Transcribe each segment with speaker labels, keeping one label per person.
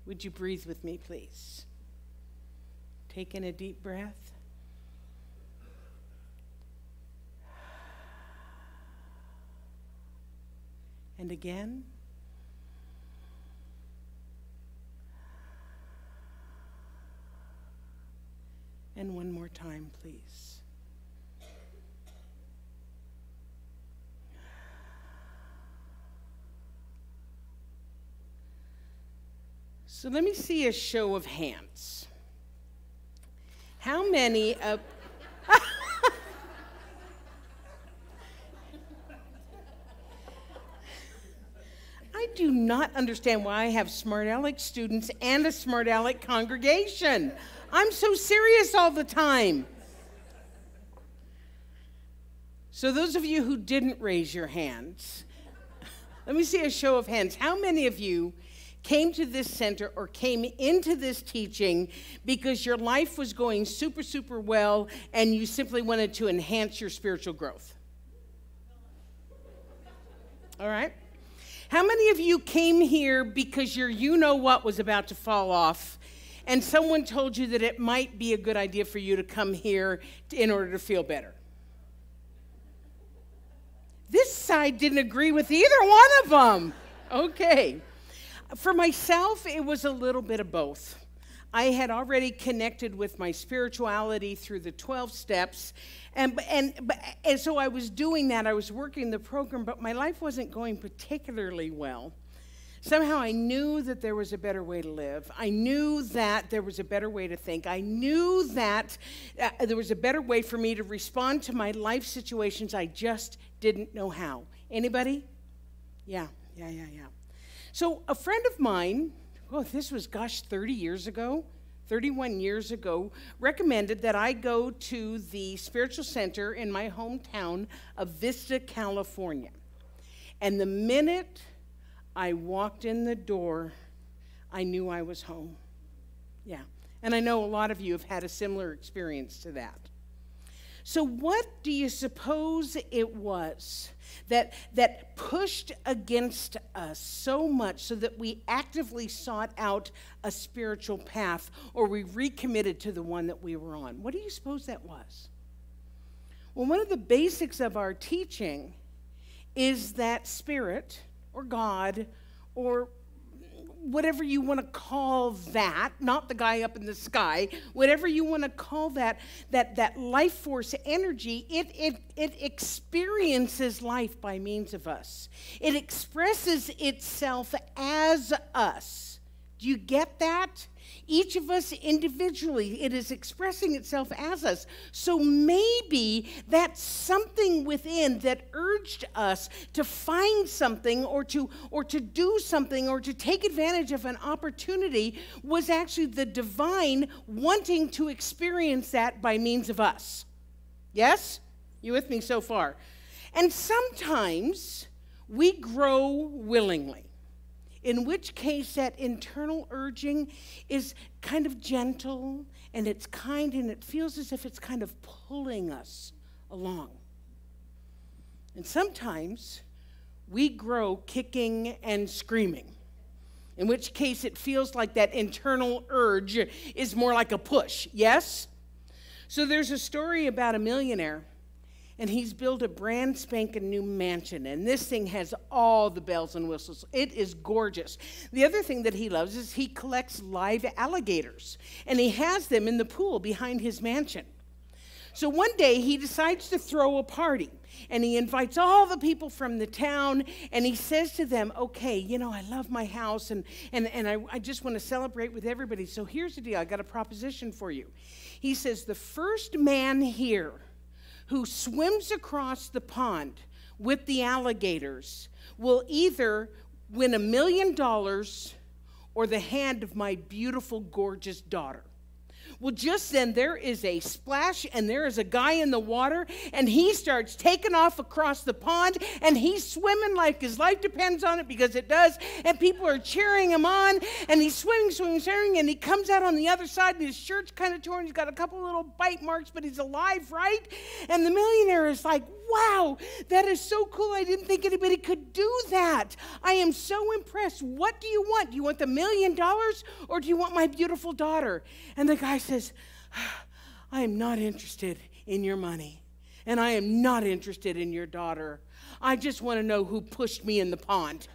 Speaker 1: Would you breathe with me, please? Take in a deep breath. And again. And one more time, please. So let me see a show of hands. How many of... I do not understand why I have smart aleck students and a smart aleck congregation. I'm so serious all the time. So those of you who didn't raise your hands, let me see a show of hands. How many of you came to this center or came into this teaching because your life was going super, super well and you simply wanted to enhance your spiritual growth? All right. How many of you came here because your you-know-what was about to fall off and someone told you that it might be a good idea for you to come here in order to feel better? This side didn't agree with either one of them. Okay. For myself, it was a little bit of both. I had already connected with my spirituality through the 12 steps, and so I was doing that. I was working the program, but my life wasn't going particularly well. Somehow I knew that there was a better way to live. I knew that there was a better way to think. I knew that there was a better way for me to respond to my life situations. I just didn't know how. Anybody? Yeah. So a friend of mine, this was, 30 years ago, 31 years ago, recommended that I go to the spiritual center in my hometown of Vista, California. And the minute I walked in the door, I knew I was home. Yeah. And I know a lot of you have had a similar experience to that. So what do you suppose it was that pushed against us so much so that we actively sought out a spiritual path, or we recommitted to the one that we were on? What do you suppose that was? Well, one of the basics of our teaching is that Spirit or God or whatever you want to call that, not the guy up in the sky, whatever you want to call that life force energy, it experiences life by means of us. It expresses itself as us. Do you get that? Each of us individually, it is expressing itself as us. So maybe that's something within that urged us to find something or to do something or to take advantage of an opportunity was actually the divine wanting to experience that by means of us. Yes? You with me so far? And sometimes we grow willingly, in which case that internal urging is kind of gentle and it's kind and it feels as if it's kind of pulling us along. And sometimes we grow kicking and screaming, in which case it feels like that internal urge is more like a push. Yes? So there's a story about a millionaire, and he's built a brand spanking new mansion, and this thing has all the bells and whistles. It is gorgeous. The other thing that he loves is he collects live alligators, and he has them in the pool behind his mansion. So one day he decides to throw a party, and he invites all the people from the town, and he says to them, okay, you know, I love my house, and I just want to celebrate with everybody. So here's the deal. I got a proposition for you. He says, the first man here who swims across the pond with the alligators will either win $1 million or the hand of my beautiful, gorgeous daughter. Well, just then there is a splash, and there is a guy in the water, and he starts taking off across the pond, and he's swimming like his life depends on it, because it does, and people are cheering him on, and he's swimming, and he comes out on the other side, and his shirt's kind of torn. He's got a couple little bite marks, but he's alive, right? And the millionaire is like, wow, that is so cool. I didn't think anybody could do that. I am so impressed. What do you want? Do you want the $1 million, or do you want my beautiful daughter? And the guy says, I am not interested in your money, and I am not interested in your daughter. I just want to know who pushed me in the pond.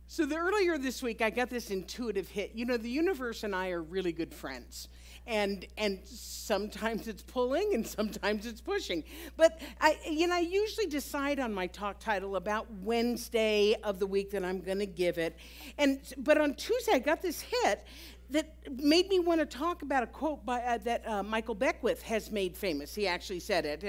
Speaker 1: So earlier this week, I got this intuitive hit. You know, the universe and I are really good friends. And sometimes it's pulling and sometimes it's pushing. But I usually decide on my talk title about Wednesday of the week that I'm going to give it. But on Tuesday, I got this hit that made me want to talk about a quote that Michael Beckwith has made famous. He actually said it.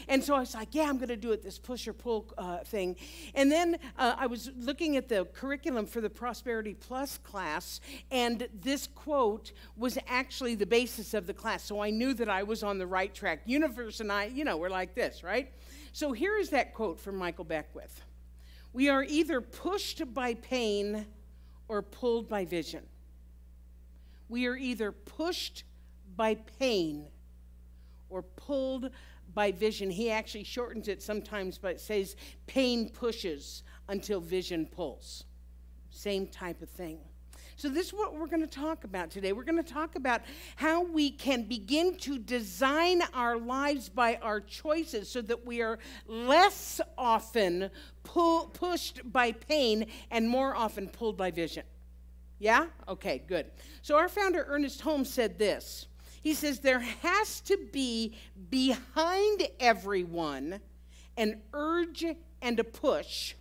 Speaker 1: And so I was like, yeah, I'm going to do it, this push or pull thing. And then I was looking at the curriculum for the Prosperity Plus class, and this quote was actually the basis of the class. So I knew that I was on the right track. Universe and I, we're like this, right? So here is that quote from Michael Beckwith. We are either pushed by pain or pulled by vision. We are either pushed by pain or pulled by vision. He actually shortens it sometimes, but it says pain pushes until vision pulls. Same type of thing. So this is what we're going to talk about today. We're going to talk about how we can begin to design our lives by our choices so that we are less often pushed by pain and more often pulled by vision. Yeah? Okay, good. So our founder, Ernest Holmes, said this. He says, there has to be behind everyone an urge and a push,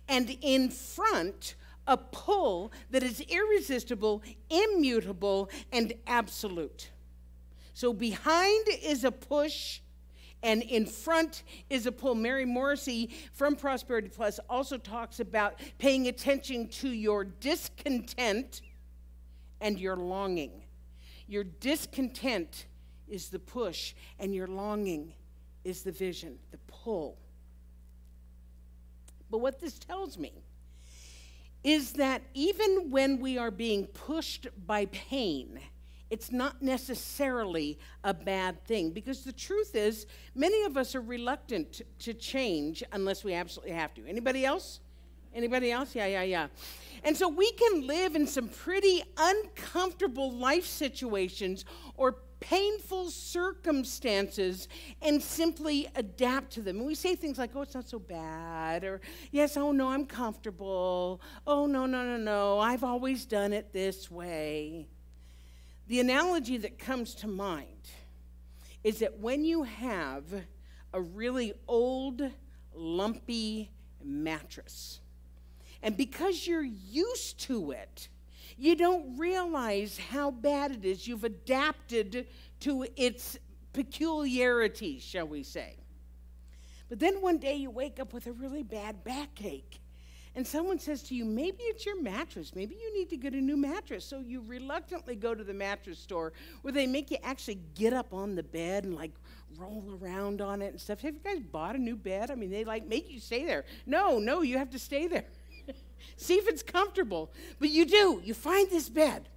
Speaker 1: and in front a pull that is irresistible, immutable, and absolute. So behind is a push, and in front is a pull. Mary Morrissey from Prosperity Plus also talks about paying attention to your discontent and your longing. Your discontent is the push, and your longing is the vision, the pull. But what this tells me is that even when we are being pushed by pain, it's not necessarily a bad thing, because the truth is many of us are reluctant to change unless we absolutely have to. Anybody else? Anybody else? Yeah. And so we can live in some pretty uncomfortable life situations or painful circumstances and simply adapt to them. And we say things like, oh, it's not so bad, or yes, oh no, I'm comfortable. Oh, no, I've always done it this way. The analogy that comes to mind is that when you have a really old, lumpy mattress, and because you're used to it, you don't realize how bad it is. You've adapted to its peculiarities, shall we say. But then one day you wake up with a really bad backache. And someone says to you, maybe it's your mattress. Maybe you need to get a new mattress. So you reluctantly go to the mattress store where they make you actually get up on the bed and like roll around on it and stuff. Have you guys bought a new bed? I mean, they like make you stay there. No, you have to stay there. See if it's comfortable. But you do. You find this bed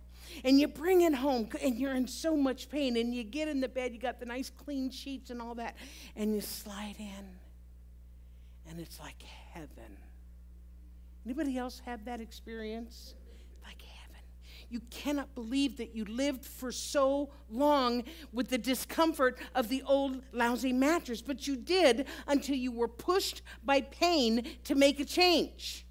Speaker 1: and you bring it home and you're in so much pain, and you get in the bed, you got the nice clean sheets and all that, and you slide in and it's like heaven. Anybody else have that experience? Like heaven. You cannot believe that you lived for so long with the discomfort of the old lousy mattress, but you did until you were pushed by pain to make a change.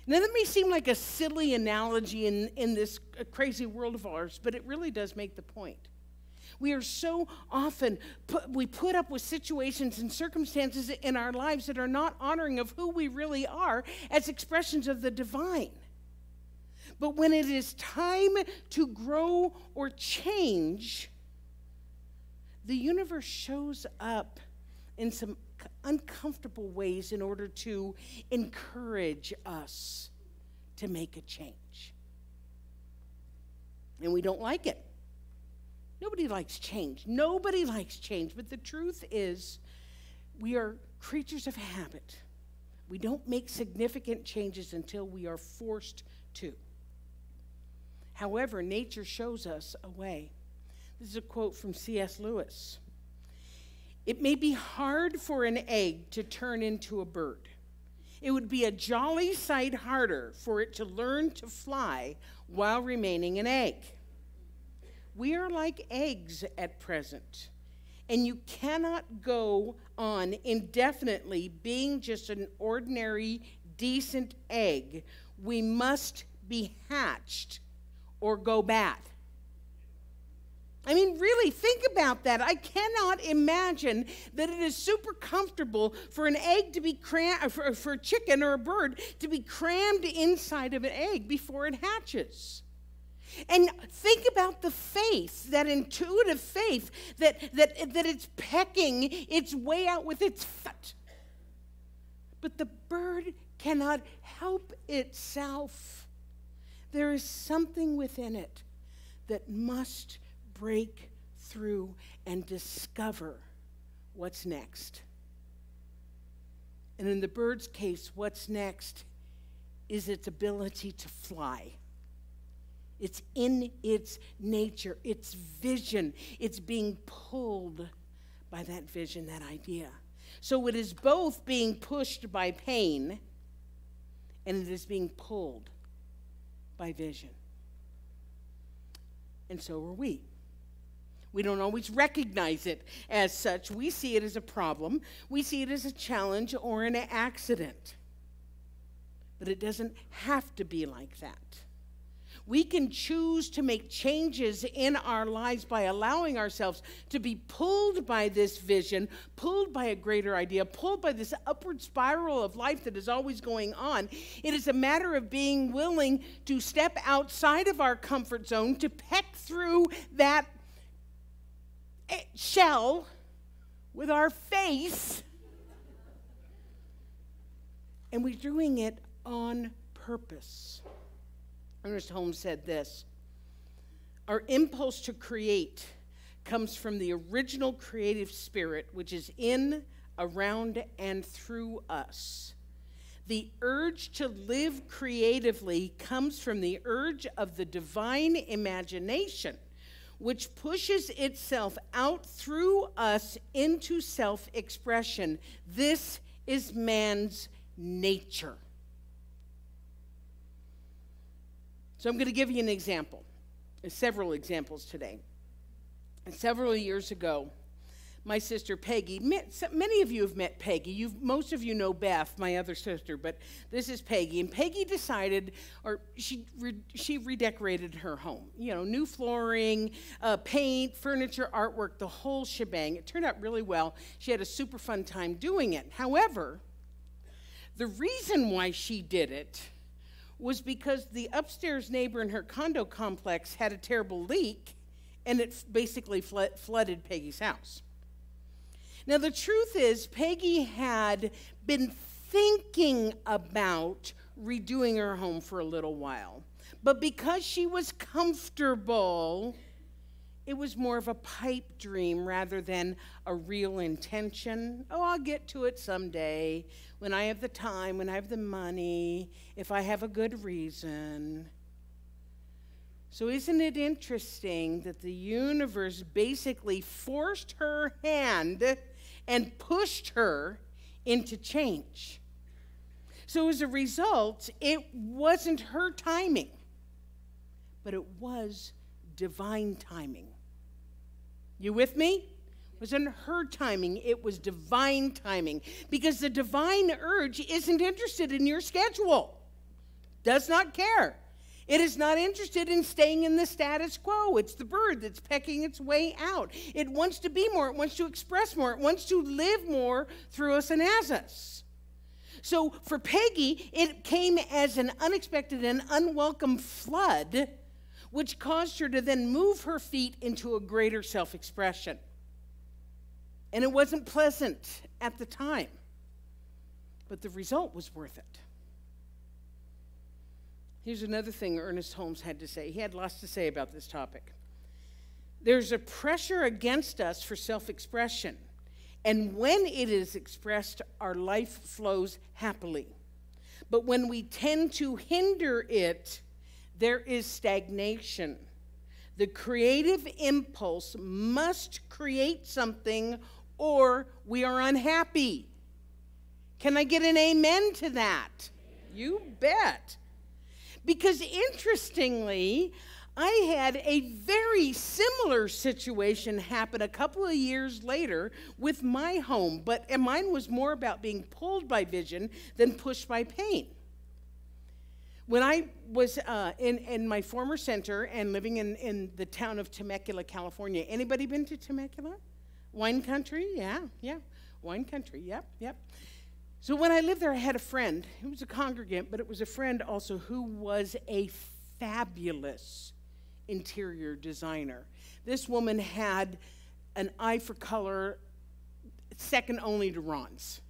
Speaker 1: Now, that may seem like a silly analogy in this crazy world of ours, but it really does make the point. We are so often, we put up with situations and circumstances in our lives that are not honoring of who we really are as expressions of the divine. But when it is time to grow or change, the universe shows up in some uncomfortable ways in order to encourage us to make a change. And we don't like it. Nobody likes change. Nobody likes change. But the truth is, we are creatures of habit. We don't make significant changes until we are forced to. However, nature shows us a way. This is a quote from C.S. Lewis. It may be hard for an egg to turn into a bird. It would be a jolly sight harder for it to learn to fly while remaining an egg. We are like eggs at present, and you cannot go on indefinitely being just an ordinary, decent egg. We must be hatched or go bad. I mean, really, think about that. I cannot imagine that it is super comfortable for an egg to be crammed, for a chicken or a bird to be crammed inside of an egg before it hatches. And think about the faith, that intuitive faith, that it's pecking its way out with its foot. But the bird cannot help itself. There is something within it that must break through and discover what's next. And in the bird's case, what's next is its ability to fly. It's in its nature, its vision. It's being pulled by that vision, that idea. So it is both being pushed by pain and it is being pulled by vision. And so are we. We don't always recognize it as such. We see it as a problem. We see it as a challenge or an accident. But it doesn't have to be like that. We can choose to make changes in our lives by allowing ourselves to be pulled by this vision, pulled by a greater idea, pulled by this upward spiral of life that is always going on. It is a matter of being willing to step outside of our comfort zone, to peck through that shell with our face. And we're doing it on purpose. Ernest Holmes said this: our impulse to create comes from the original creative spirit which is in, around, and through us. The urge to live creatively comes from the urge of the divine imagination, which pushes itself out through us into self-expression. This is man's nature. So I'm going to give you an example, several examples today. Several years ago, my sister Peggy, many of you have met Peggy. Most of you know Beth, my other sister, but this is Peggy. And Peggy decided, or she redecorated her home. You know, new flooring, paint, furniture, artwork, the whole shebang. It turned out really well. She had a super fun time doing it. However, the reason why she did it was because the upstairs neighbor in her condo complex had a terrible leak, and it basically flooded Peggy's house. Now, the truth is, Peggy had been thinking about redoing her home for a little while, but because she was comfortable, it was more of a pipe dream rather than a real intention. Oh, I'll get to it someday, when I have the time, when I have the money, if I have a good reason. So isn't it interesting that the universe basically forced her hand and pushed her into change? So as a result, it wasn't her timing, but it was divine timing. You with me? It wasn't her timing, it was divine timing. Because the divine urge isn't interested in your schedule. Does not care. It is not interested in staying in the status quo. It's the bird that's pecking its way out. It wants to be more. It wants to express more. It wants to live more through us and as us. So for Peggy, it came as an unexpected and unwelcome flood, which caused her to then move her feet into a greater self-expression. And it wasn't pleasant at the time, but the result was worth it. Here's another thing Ernest Holmes had to say. He had lots to say about this topic. There's a pressure against us for self-expression, and when it is expressed, our life flows happily. But when we tend to hinder it, there is stagnation. The creative impulse must create something, or we are unhappy. Can I get an amen to that? You bet. Because interestingly, I had a very similar situation happen a couple of years later with my home, but mine was more about being pulled by vision than pushed by pain. When I was in my former center and living in the town of Temecula, California. Anybody been to Temecula? Wine country? Yeah. Wine country, yep. So when I lived there, I had a friend. He was a congregant, but it was a friend also who was a fabulous interior designer. This woman had an eye for color second only to Ron's.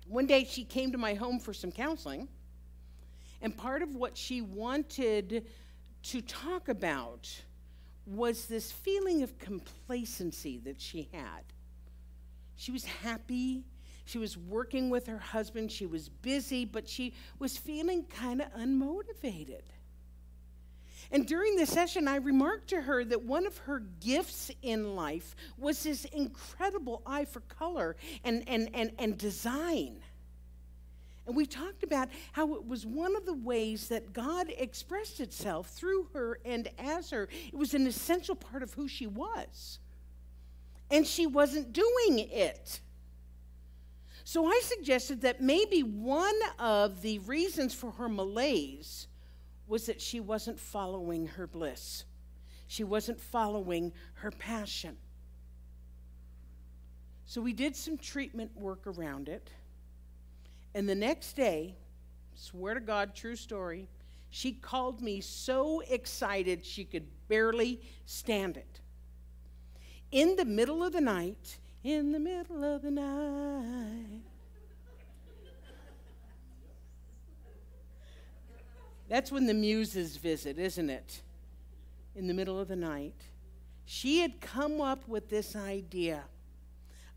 Speaker 1: One day she came to my home for some counseling, and part of what she wanted to talk about was this feeling of complacency that she had. She was happy, she was working with her husband, she was busy, but she was feeling kind of unmotivated. And during the session, I remarked to her that one of her gifts in life was this incredible eye for color and design. And we talked about how it was one of the ways that God expressed itself through her and as her. It was an essential part of who she was. And she wasn't doing it. So I suggested that maybe one of the reasons for her malaise was that she wasn't following her bliss. She wasn't following her passion. So we did some treatment work around it. And the next day, swear to God, true story, she called me so excited she could barely stand it. In the middle of the night, that's when the muses visit, isn't it? In the middle of the night. She had come up with this idea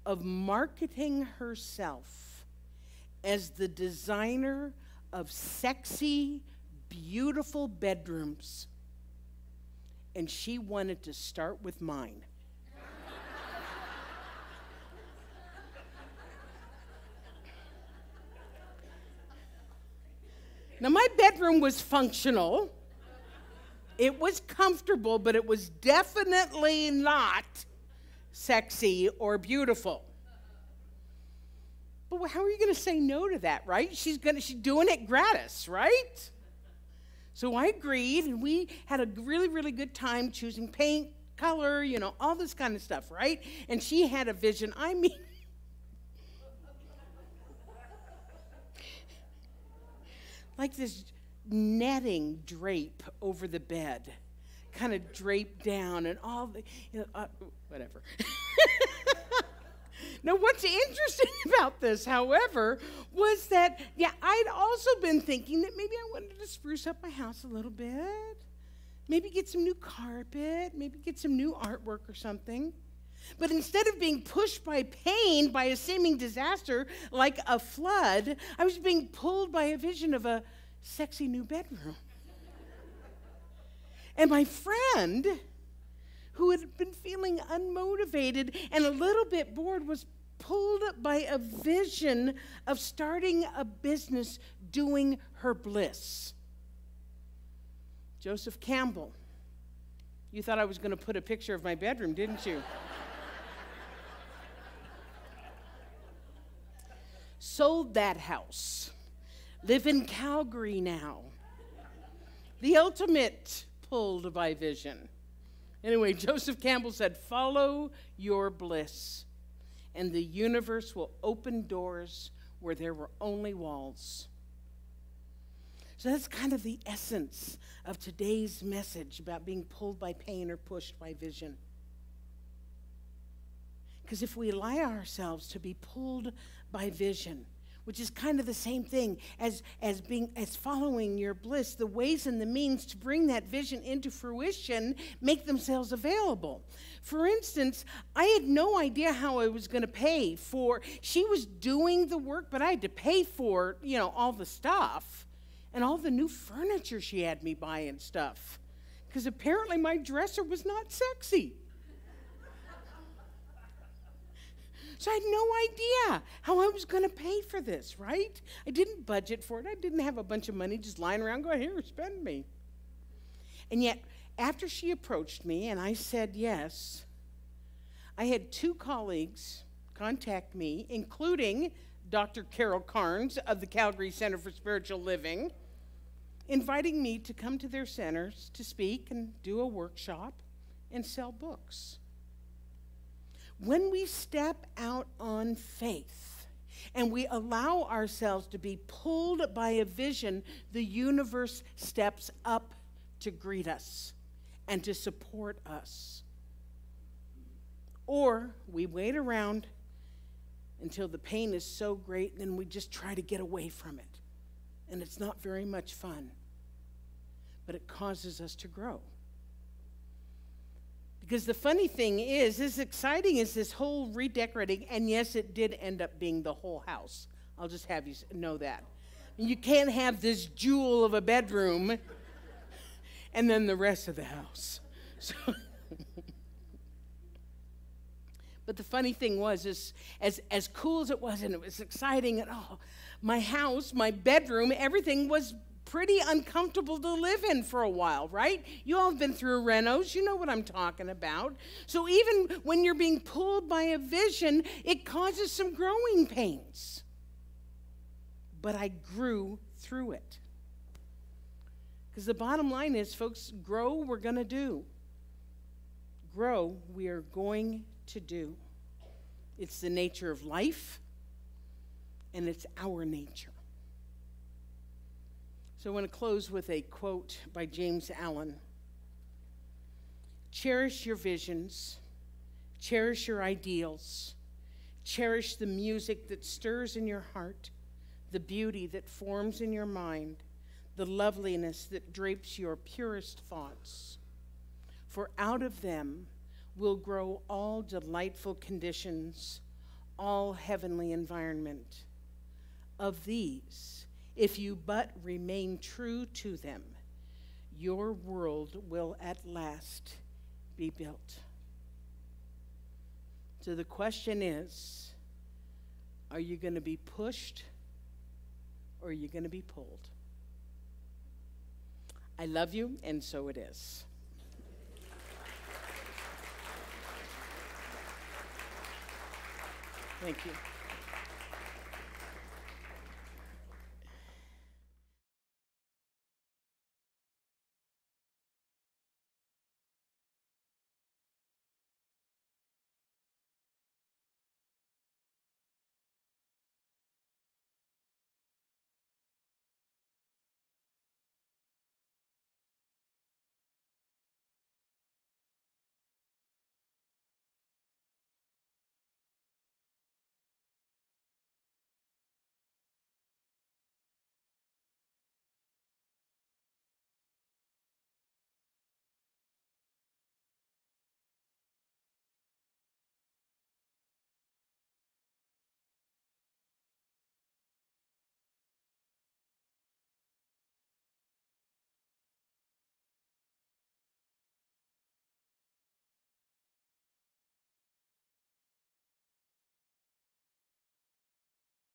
Speaker 1: of marketing herself as the designer of sexy, beautiful bedrooms. And she wanted to start with mine. Now, my bedroom was functional. It was comfortable, but it was definitely not sexy or beautiful. But how are you going to say no to that, right? She's doing it gratis, right? So I agreed, and we had a really, really good time choosing paint, color, all this kind of stuff, right? And she had a vision. I mean, like this netting drape over the bed, kind of draped down, and all the, whatever. Now, what's interesting about this, however, was that, I'd also been thinking that maybe I wanted to spruce up my house a little bit, maybe get some new carpet, maybe get some new artwork or something. But instead of being pushed by pain, by a seeming disaster like a flood, I was being pulled by a vision of a sexy new bedroom. And my friend, who had been feeling unmotivated and a little bit bored, was pulled by a vision of starting a business doing her bliss. Joseph Campbell. You thought I was going to put a picture of my bedroom, didn't you? Sold that house. Live in Calgary now. The ultimate pulled by vision. Anyway, Joseph Campbell said, follow your bliss. and the universe will open doors where there were only walls. So that's kind of the essence of today's message about being pulled by pain or pushed by vision. Because if we allow ourselves to be pulled by vision, which is kind of the same thing as following your bliss, the ways and the means to bring that vision into fruition make themselves available. For instance, I had no idea how I was going to pay for, she was doing the work, but I had to pay for, all the stuff and all the new furniture she had me buy and stuff. Because apparently my dresser was not sexy. So I had no idea how I was going to pay for this, right? I didn't budget for it. I didn't have a bunch of money just lying around going, here, spend me. And yet, after she approached me and I said yes, I had 2 colleagues contact me, including Dr. Carol Carnes of the Calgary Centre for Spiritual Living, inviting me to come to their centers to speak and do a workshop and sell books. When we step out on faith and we allow ourselves to be pulled by a vision, the universe steps up to greet us and to support us. Or we wait around until the pain is so great, and then we just try to get away from it. And it's not very much fun, but it causes us to grow. Because the funny thing is, as exciting as this whole redecorating, and yes, it did end up being the whole house. I'll just have you know that. You can't have this jewel of a bedroom and then the rest of the house. So but the funny thing was, is as cool as it was, and it was exciting, and my house, my bedroom, everything was pretty uncomfortable to live in for a while, right? You all have been through renos. You know what I'm talking about. So even when you're being pulled by a vision, it causes some growing pains. But I grew through it. Because the bottom line is, folks, grow, we're going to do. Grow, we are going to do. It's the nature of life, and it's our nature. So I want to close with a quote by James Allen. Cherish your visions, cherish your ideals, cherish the music that stirs in your heart, the beauty that forms in your mind, the loveliness that drapes your purest thoughts. For out of them will grow all delightful conditions, all heavenly environment. Of these, if you but remain true to them, your world will at last be built. So the question is, are you going to be pushed or are you going to be pulled? I love you, and so it is. Thank you.